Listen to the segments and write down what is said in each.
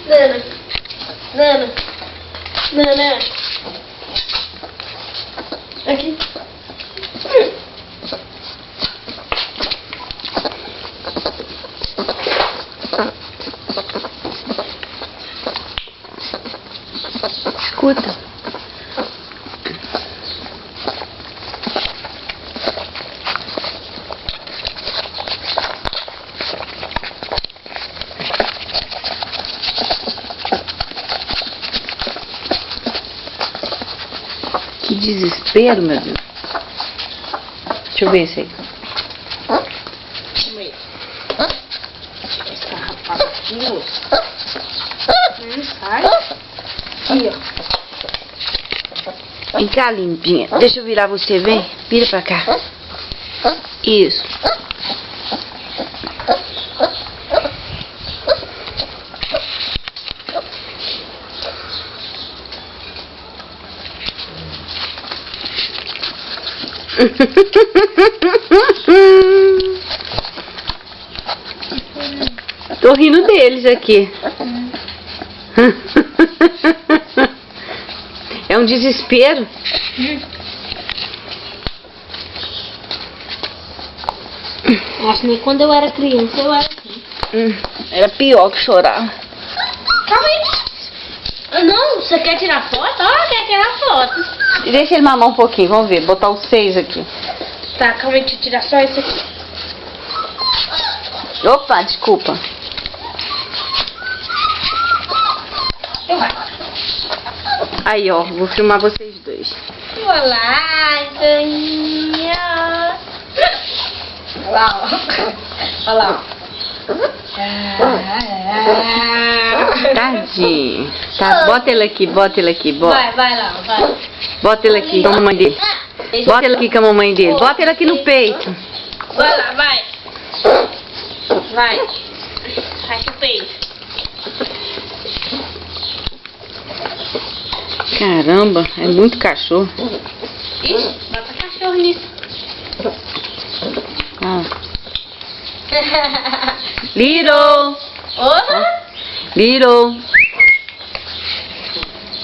Nana. Nana. Nana. Aqui. Escuta. Que desespero, meu Deus. Deixa eu ver esse aí. Calma aí. Essa rapada aqui, moço. Sai. Aqui, ó. Vem cá, limpinha. Deixa eu virar você, vem. Vira pra cá. Isso. Tô rindo deles aqui. É um desespero. Nossa, nem quando eu era criança eu era assim. Era pior que chorar. Calma aí. Ah, não, você quer tirar foto? Ah, quer tirar foto. E deixa ele mamar um pouquinho, vamos ver. Botar os 6 aqui. Tá, calma aí, deixa eu tirar só esse aqui. Opa, desculpa. Aí, ó, vou filmar vocês dois. Olá, Daninha. Olha lá, ó. Olha lá, ó. Tadinho. Tá, bota ele aqui, bota ele aqui, bota. Vai lá, vai. Bota ele aqui com a mamãe dele. Bota ele aqui com a mamãe dele. Bota ele aqui no peito. Vai lá, vai. Vai. Vai pro peito. Caramba, é muito cachorro. Ixi, bota cachorro nisso. Ah. Little. Opa! Little.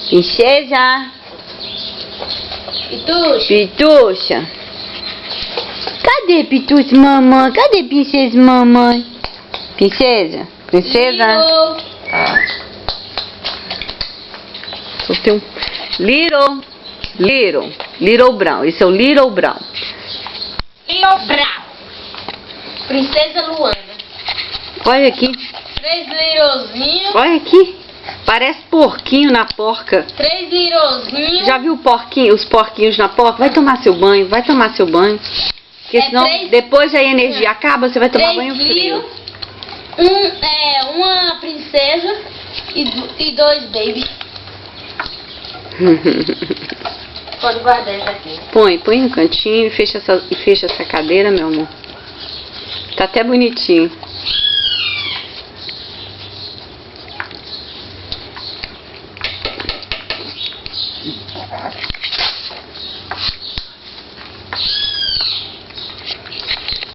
Princesa. Pituxa. Pituxa. Cadê Pituxa, mamãe? Cadê princesa, mamãe? Princesa? Princesa? Só tem um... Little Brown. Esse é o Little Brown. Little Brown. Princesa Luana. Olha aqui. 3 lirozinhos. Olha aqui. Parece porquinho na porca. 3 lirozinhos. Já viu os porquinhos na porca? Vai tomar seu banho, vai tomar seu banho. Porque senão depois a energia acaba, você vai tomar banho frio. Uma princesa e 2 baby. Pode guardar isso aqui. Põe no cantinho e fecha essa cadeira, meu amor. Tá até bonitinho.